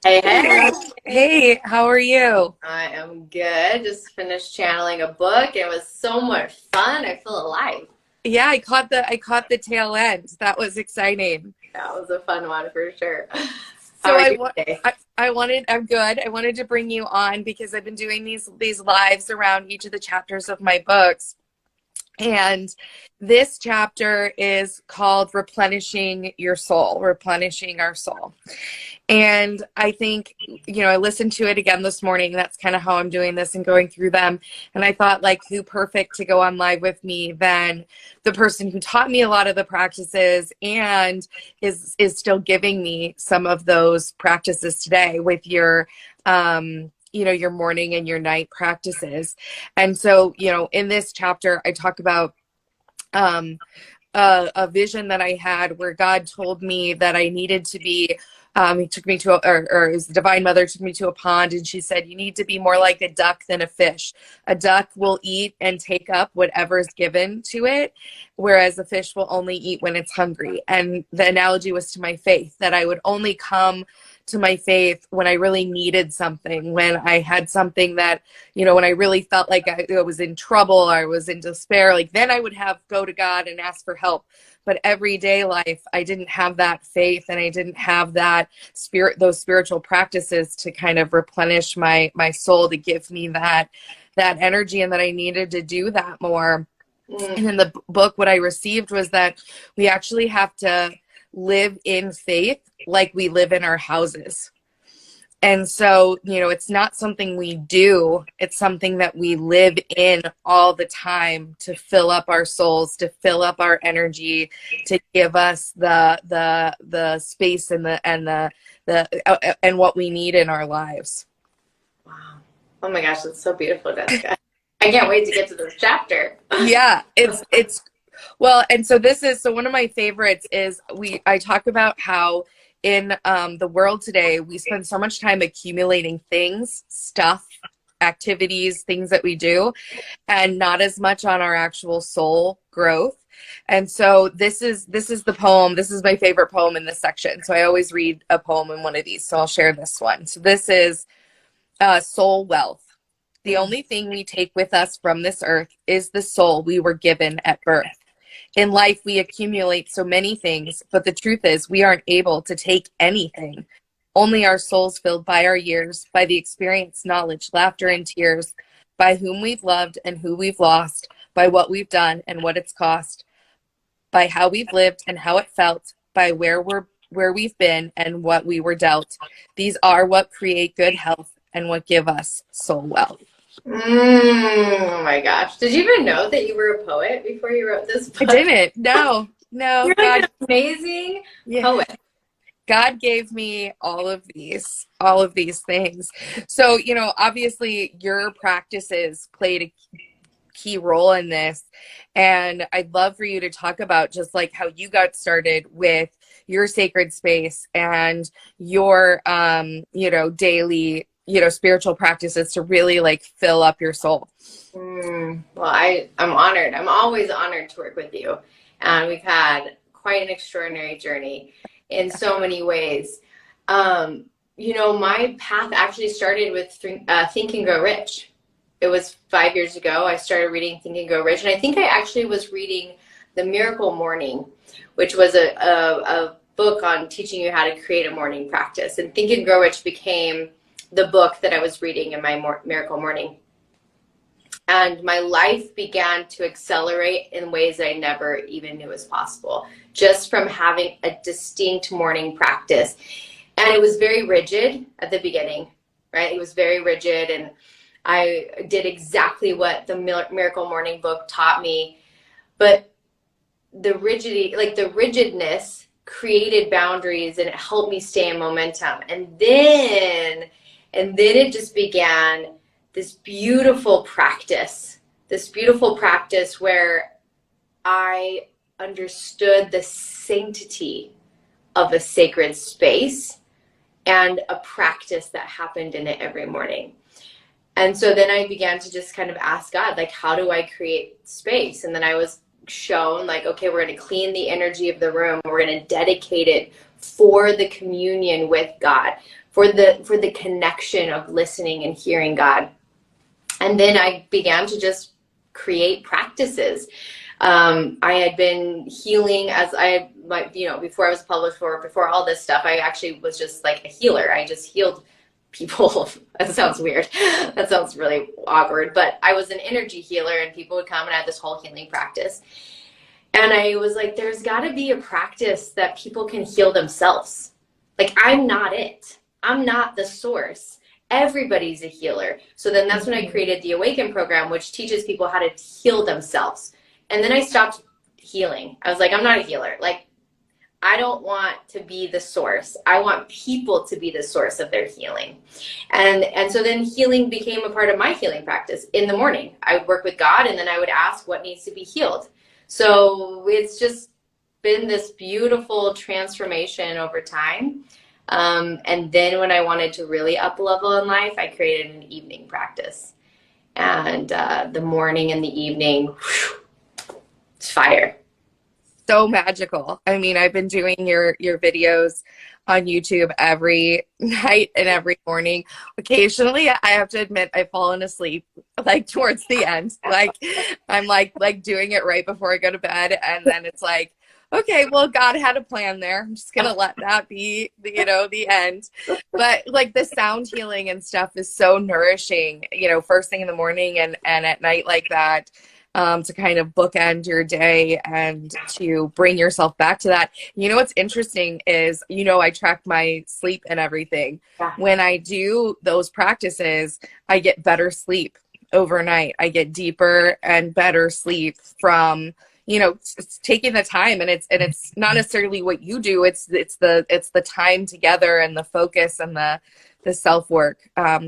Hey, Hey, hey. hey, how are you? I am good. Just finished channeling a book. It was so much fun. I feel alive. Yeah, I caught the tail end. That was exciting. That was a fun one for sure. How So are I you want today? I wanted I'm good. I wanted to bring you on because I've been doing these lives around each of the chapters of my books. And this chapter is called Replenishing Your Soul, Replenishing Our Soul. And I think, I listened to it again this morning. That's kind of how I'm doing this and going through them. And I thought, like, who perfect to go on live with me than the person who taught me a lot of the practices and is still giving me some of those practices today with your morning and your night practices. And so, in this chapter, I talk about um, a vision that I had where God told me that I needed to be. He took me to, or his divine mother took me to a pond, and she said, "You need to be more like a duck than a fish. A duck will eat and take up whatever is given to it, whereas a fish will only eat when it's hungry." And the analogy was to my faith, that I would only come to my faith when I really needed something, when I had something that, when I really felt like I was in trouble, I was in despair, like then I would go to God and ask for help. But everyday life, I didn't have that faith, and I didn't have that those spiritual practices to kind of replenish my soul, to give me that energy, and that I needed to do that more. Mm, And in the book, what I received was that we actually have to live in faith like we live in our houses. And so, it's not something we do, it's something that we live in all the time to fill up our souls, to fill up our energy, to give us the space and what we need in our lives. wow. Oh my gosh, that's so beautiful, Jessica. I can't wait to get to this chapter. Yeah, it's well, and so one of my favorites is I talk about how in the world today we spend so much time accumulating things, stuff, activities, things that we do, and not as much on our actual soul growth. And so this is the poem. This is my favorite poem in this section. So I always read a poem in one of these. So I'll share this one. So this is Soul Wealth. The Mm. only thing we take with us from this earth is the soul we were given at birth. In life, we accumulate so many things, but the truth is, we aren't able to take anything. Only our souls filled by our years, by the experience, knowledge, laughter, and tears, by whom we've loved and who we've lost, by what we've done and what it's cost, by how we've lived and how it felt, by where we've been and what we were dealt. These are what create good health and what give us soul wealth. Oh my gosh. Did you even know that you were a poet before you wrote this I book? didn't. No, no, You're like God. an amazing Yeah. poet. God gave me all of these things. So, obviously your practices played a key role in this. And I'd love for you to talk about just like how you got started with your sacred space and your, daily, spiritual practices to really like fill up your soul. Well, I'm honored. I'm always honored to work with you. And we've had quite an extraordinary journey in so many ways. My path actually started with Think and Grow Rich. It was 5 years ago. I started reading Think and Grow Rich. And I think I actually was reading The Miracle Morning, which was a book on teaching you how to create a morning practice. And Think and Grow Rich became the book that I was reading in my Miracle Morning, and my life began to accelerate in ways that I never even knew was possible, just from having a distinct morning practice. And it was very rigid at the beginning, right? It was very rigid, and I did exactly what the Miracle Morning book taught me. But the rigidity, like the rigidness, created boundaries, and it helped me stay in momentum. And then it just began this beautiful practice where I understood the sanctity of a sacred space and a practice that happened in it every morning. And so then I began to just kind of ask God, like, how do I create space? And then I was shown like, okay, we're going to clean the energy of the room. We're going to dedicate it for the communion with God, for the connection of listening and hearing God. And then I began to just create practices. I had been healing as I might, before I was published, before all this stuff, I actually was just like a healer. I just healed people. That sounds weird. That sounds really awkward, but I was an energy healer, and people would come and I had this whole healing practice. And I was like, there's got to be a practice that people can heal themselves. Like, I'm not it. I'm not the source. Everybody's a healer. So then that's when I created the Awaken program, which teaches people how to heal themselves. And then I stopped healing. I was like, I'm not a healer. Like, I don't want to be the source. I want people to be the source of their healing. And so then healing became a part of my healing practice. In the morning, I would work with God, and then I would ask what needs to be healed. So it's just been this beautiful transformation over time. And then when I wanted to really up level in life, I created an evening practice. And the morning and the evening, whew, it's fire. So magical. I mean, I've been doing your videos on YouTube every night and every morning. Occasionally, I have to admit, I've fallen asleep like towards the end. Like I'm like doing it right before I go to bed, and then it's like, okay, well, God had a plan there. I'm just gonna let that be the end. But like the sound healing and stuff is so nourishing, first thing in the morning and at night like that. To kind of bookend your day and to bring yourself back to that. What's interesting is, I track my sleep and everything. Yeah. When I do those practices, I get better sleep overnight. I get deeper and better sleep from, taking the time, and it's not necessarily what you do. It's the time together and the focus and the self-work.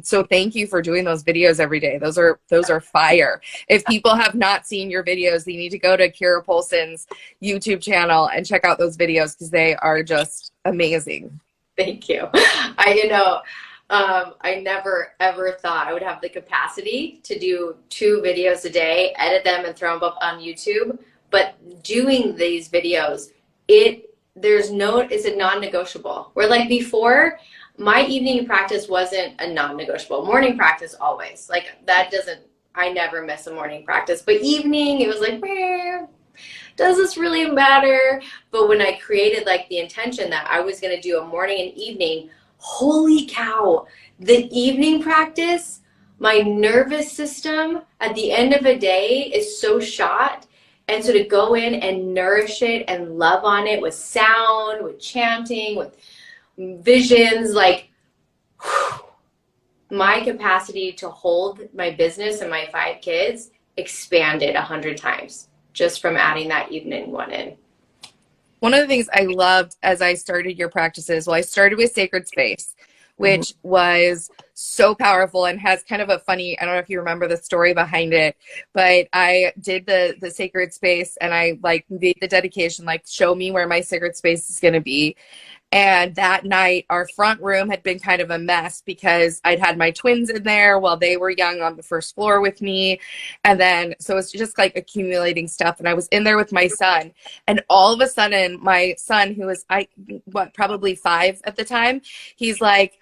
So thank you for doing those videos every day. Those are fire. If people have not seen your videos, they need to go to Kira Polson's YouTube channel and check out those videos, because they are just amazing. Thank you. I never ever thought I would have the capacity to do 2 videos a day, edit them and throw them up on YouTube. But doing these videos, it's a non-negotiable. Where like before, my evening practice wasn't a non-negotiable. Morning practice always. Like I never miss a morning practice. But evening, it was like, does this really matter? But when I created like the intention that I was going to do a morning and evening, holy cow, the evening practice, my nervous system at the end of a day is so shot. And so to go in and nourish it and love on it with sound, with chanting, with visions, like whew, my capacity to hold my business and my 5 kids expanded 100 times just from adding that evening one in. One of the things I loved as I started your practices, I started with Sacred Space, which was so powerful and has kind of a funny, I don't know if you remember the story behind it, but I did the Sacred Space, and I like made the dedication, like, show me where my sacred space is going to be. And that night, our front room had been kind of a mess because I'd had my twins in there while they were young on the first floor with me. And then, so it's just like accumulating stuff. And I was in there with my son. And all of a sudden, my son, who was, probably 5 at the time, he's like,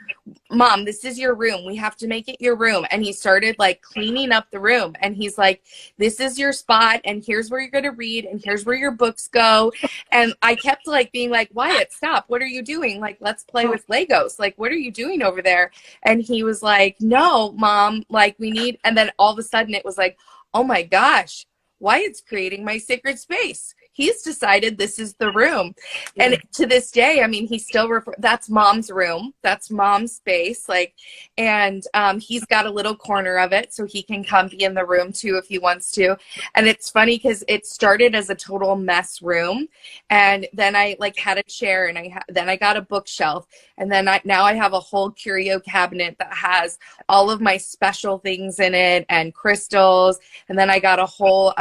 Mom, this is your room. We have to make it your room. And he started like cleaning up the room. And he's like, this is your spot. And here's where you're going to read. And here's where your books go. And I kept like being like, Wyatt, stop. What are you doing? Like, let's play with Legos. Like, what are you doing over there? And he was like, no, Mom, like we need. And then all of a sudden it was like, oh my gosh, Wyatt's creating my sacred space. He's decided this is the room. And to this day, I mean, he still that's Mom's room. That's Mom's space. Like, and he's got a little corner of it so he can come be in the room too if he wants to. And it's funny because it started as a total mess room. And then I like had a chair, and then I got a bookshelf. And then now I have a whole curio cabinet that has all of my special things in it and crystals. And then I got a whole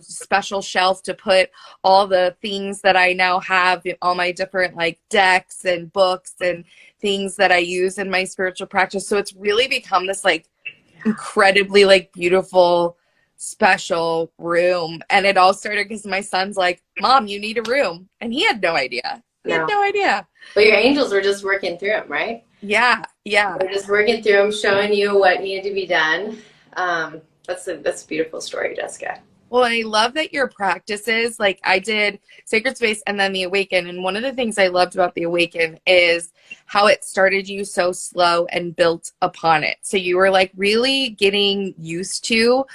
special shelf to put all the things that I now have, all my different like decks and books and things that I use in my spiritual practice. So it's really become this like incredibly like beautiful special room. And it all started because my son's like, Mom, you need a room. And he had no idea. He had No. no idea. But your angels were just working through them, right? Yeah, yeah. They're just working through them, showing you what needed to be done. That's a beautiful story, Jessica. Well, I love that your practices, like I did Sacred Space and then the Awaken. And one of the things I loved about the Awaken is how it started you so slow and built upon it. So you were like really getting used to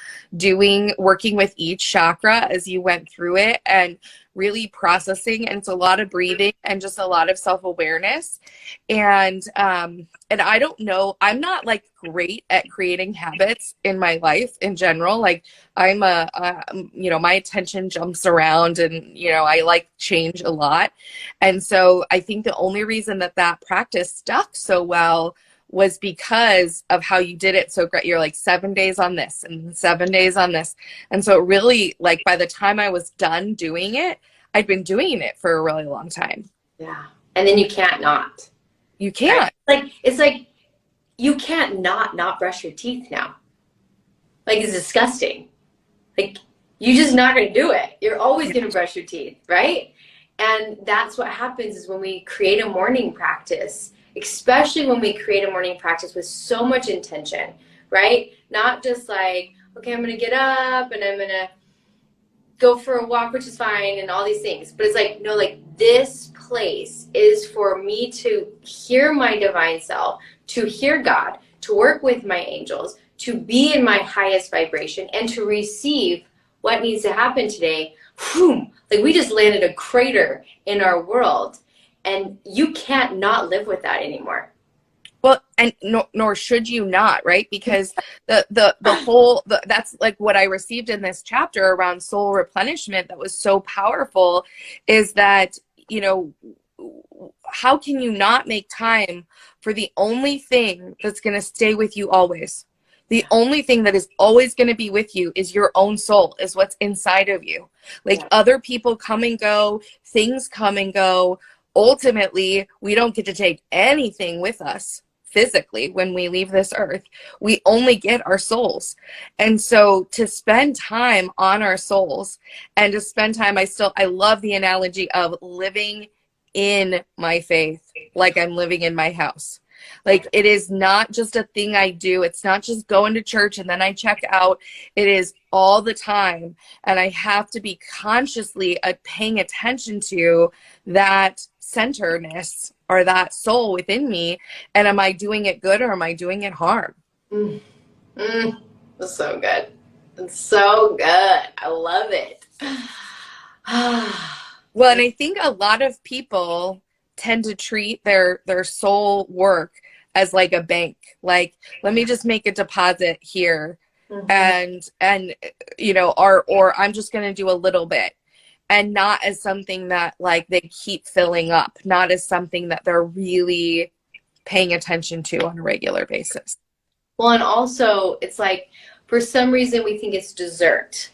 working with each chakra as you went through it and really processing. And it's a lot of breathing and just a lot of self-awareness. And I don't know, I'm not like great at creating habits in my life in general. Like I'm my attention jumps around and, I like change a lot. And so I think the only reason that practice stuck so well was because of how you did it so great. You're like 7 days on this and 7 days on this. And so it really, like, by the time I was done doing it, I'd been doing it for a really long time. Yeah. And then you can't not. You can't. Right? It's like you can't not brush your teeth now. Like, it's disgusting. Like, you're just not going to do it. You're always going to brush your teeth, right? And that's what happens is when we create a morning practice, especially when we create a morning practice with so much intention, right? Not just like, okay, I'm going to get up and I'm going to go for a walk, which is fine, and all these things. But it's like, no, like this place is for me to hear my divine self, to hear God, to work with my angels, to be in my highest vibration, and to receive what needs to happen today. Whew, like we just landed a crater in our world, and you can't not live with that anymore. Well, and nor should you not, right? Because that's like what I received in this chapter around soul replenishment that was so powerful is that, how can you not make time for the only thing that's going to stay with you always? The only thing that is always going to be with you is your own soul, is what's inside of you. Like other people come and go, things come and go. Ultimately, we don't get to take anything with us physically when we leave this earth. We only get our souls. And so to spend time on our souls and to spend time, I love the analogy of living in my faith like I'm living in my house. Like it is not just a thing I do. It's not just going to church and then I check out. It is all the time. And I have to be consciously paying attention to that centeredness or that soul within me. And am I doing it good or am I doing it harm? That's so good. It's so good. I love it. Well, and I think a lot of people tend to treat their soul work as like a bank. Like, let me just make a deposit here and or I'm just going to do a little bit, and not as something that like they keep filling up, not as something that they're really paying attention to on a regular basis. Well, and also it's like for some reason we think it's dessert.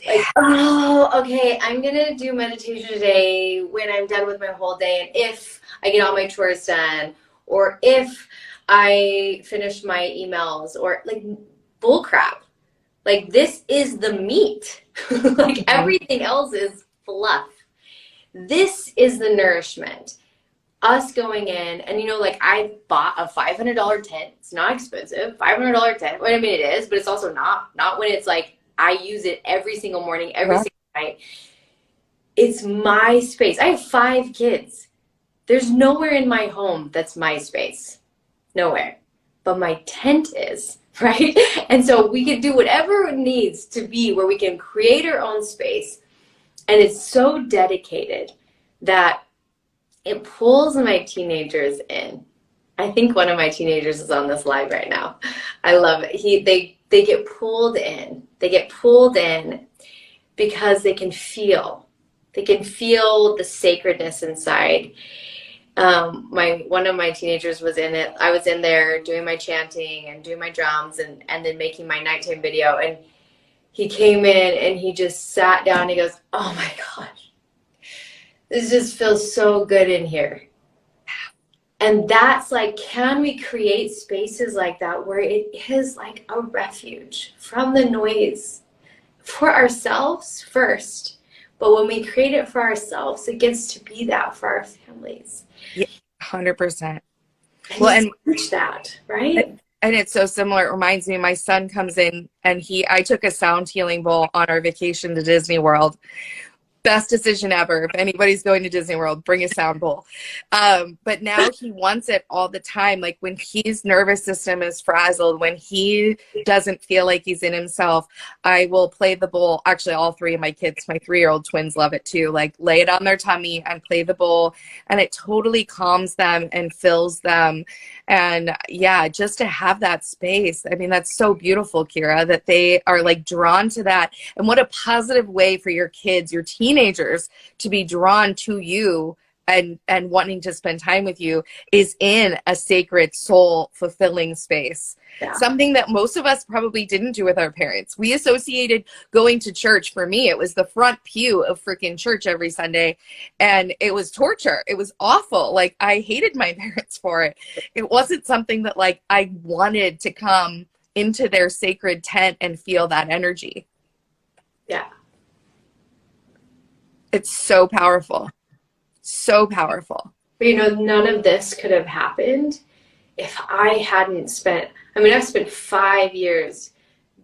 Like, oh, okay, I'm going to do meditation today when I'm done with my whole day. And if I get all my chores done, or if I finish my emails, or like bull crap. Like this is the meat. Like everything else is fluff. This is the nourishment. Us going in and, like I bought a $500 tent. It's not expensive. $500 tent. Well, I mean, it is, but it's also not when it's like, I use it every single morning, every single night. It's my space. I have 5 kids. There's nowhere in my home that's my space. Nowhere. But my tent is, right? And so we can do whatever it needs to be where we can create our own space. And it's so dedicated that it pulls my teenagers in. I think one of my teenagers is on this live right now. I love it. They get pulled in. They get pulled in because they can feel the sacredness inside. One of my teenagers was in it. I was in there doing my chanting and doing my drums and then making my nighttime video. And he came in and he just sat down. And he goes, "Oh my gosh, this just feels so good in here." And that's like, can we create spaces like that where it is like a refuge from the noise for ourselves first? But when we create it for ourselves, it gets to be that for our families. Yeah, 100%. And Well, you and teach that, right? and it's so similar. It reminds me, my son comes in and I took a sound healing bowl on our vacation to Disney World. Best decision ever. If anybody's going to Disney World, bring a sound bowl. But now he wants it all the time. Like when his nervous system is frazzled, when he doesn't feel like he's in himself, I will play the bowl. Actually, all three of my kids, my 3-year-old twins love it too. Like lay it on their tummy and play the bowl. And it totally calms them and fills them. And yeah, just to have that space. I mean, that's so beautiful, Kira, that they are like drawn to that. And what a positive way for your kids, your teenagers, to be drawn to you and wanting to spend time with you is in a sacred, soul fulfilling space. Yeah. Something that most of us probably didn't do with our parents. We associated going to church. For me, it was the front pew of freaking church every Sunday, and it was torture. It was awful. Like I hated my parents for it. It wasn't something that like I wanted to come into their sacred tent and feel that energy. Yeah. It's so powerful. So powerful. But you know, none of this could have happened if I hadn't spent, I mean, I've spent 5 years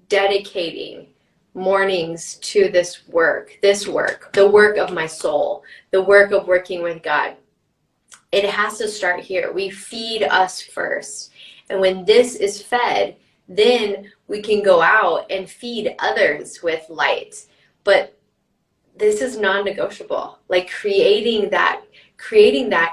dedicating mornings to this work, the work of my soul, the work of working with God. It has to start here. We feed us first. And when this is fed, then we can go out and feed others with light. But this is non-negotiable. Like creating that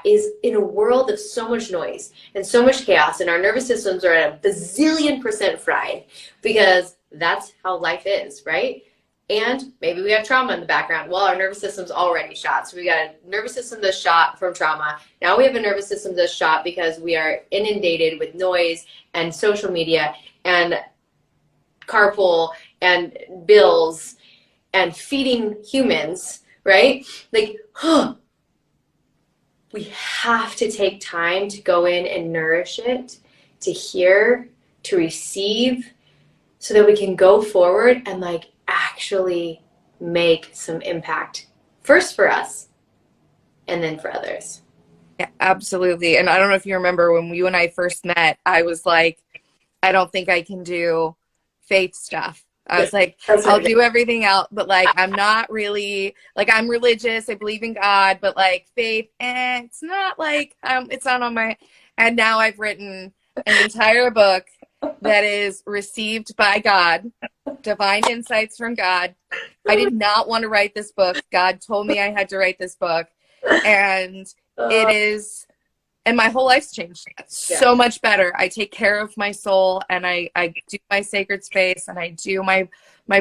is in a world of so much noise and so much chaos, and our nervous systems are at a bazillion% fried because that's how life is, right? And maybe we have trauma in the background. Well, our nervous system's already shot. So we got a nervous system that's shot from trauma. Now we have a nervous system that's shot because we are inundated with noise and social media and carpool and bills and feeding humans, right? Like, we have to take time to go in and nourish it, to hear, to receive, so that we can go forward and like actually make some impact, first for us and then for others. Yeah, absolutely. And I don't know if you remember when you and I first met, I was like, I don't think I can do faith stuff. I was like, I'll do everything else, but like, I'm not really, like, I'm religious. I believe in God, but like faith, it's not like, it's not on my, and now I've written an entire book that is received by God, divine insights from God. I did not want to write this book. God told me I had to write this book, and it is, and my whole life's changed so much better. I take care of my soul, and I do my sacred space, and I do my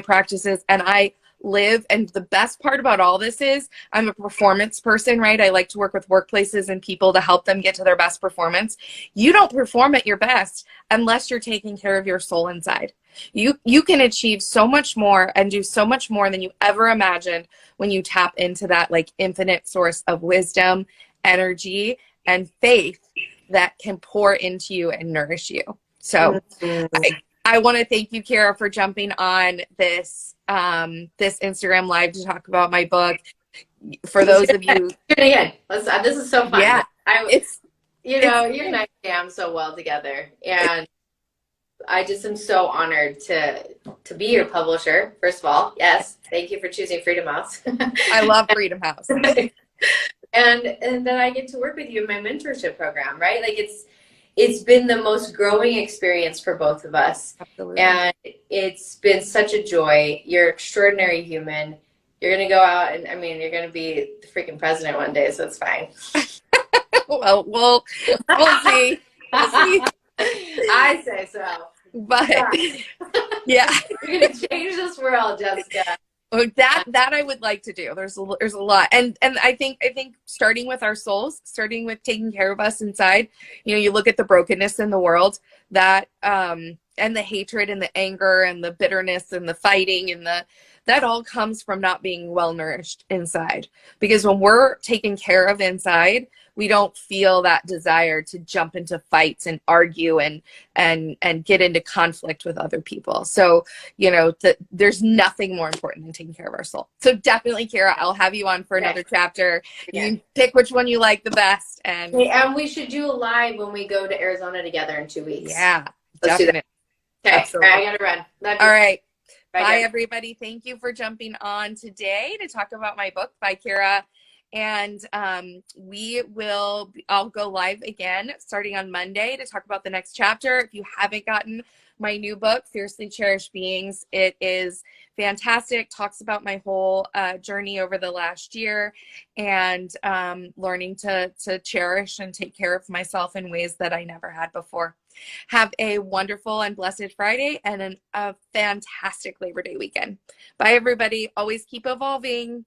practices, and I live. And the best part about all this is I'm a performance person, right? I like to work with workplaces and people to help them get to their best performance. You don't perform at your best unless you're taking care of your soul inside. You can achieve so much more and do so much more than you ever imagined when you tap into that like infinite source of wisdom, energy, and faith that can pour into you and nourish you. So I want to thank you, Kira, for jumping on this this Instagram live to talk about my book. For those of you, again, this is so fun. Yeah, it's you know, you and I jam so well together, and I just am so honored to be your publisher. First of all, yes, thank you for choosing Freedom House. I love Freedom House. And then I get to work with you in my mentorship program, right? Like it's been the most growing experience for both of us. Absolutely. And it's been such a joy. You're an extraordinary human. You're going to go out and, I mean, you're going to be the freaking president one day, so it's fine. well, we'll see. We'll see. I say so. But yeah. You're going to change this world, Jessica. That I would like to do. There's a lot, and I think starting with our souls, starting with taking care of us inside. You know, you look at the brokenness in the world, that and the hatred and the anger and the bitterness and the fighting and that all comes from not being well nourished inside. Because when we're taken care of inside, we don't feel that desire to jump into fights and argue and get into conflict with other people. So, you know, there's nothing more important than taking care of our soul. So definitely, Kara, I'll have you on for another chapter. You can pick which one you like the best. And we should do a live when we go to Arizona together in 2 weeks. Yeah, let's definitely. do that. Okay, Absolutely. all right, I gotta run. Love you. All right. Bye, everybody. Thank you for jumping on today to talk about my book by Kara. And I'll go live again starting on Monday to talk about the next chapter. If you haven't gotten my new book, Fiercely Cherished Beings, it is fantastic. Talks about my whole journey over the last year and learning to cherish and take care of myself in ways that I never had before. Have a wonderful and blessed Friday and a fantastic Labor Day weekend. Bye, everybody. Always keep evolving.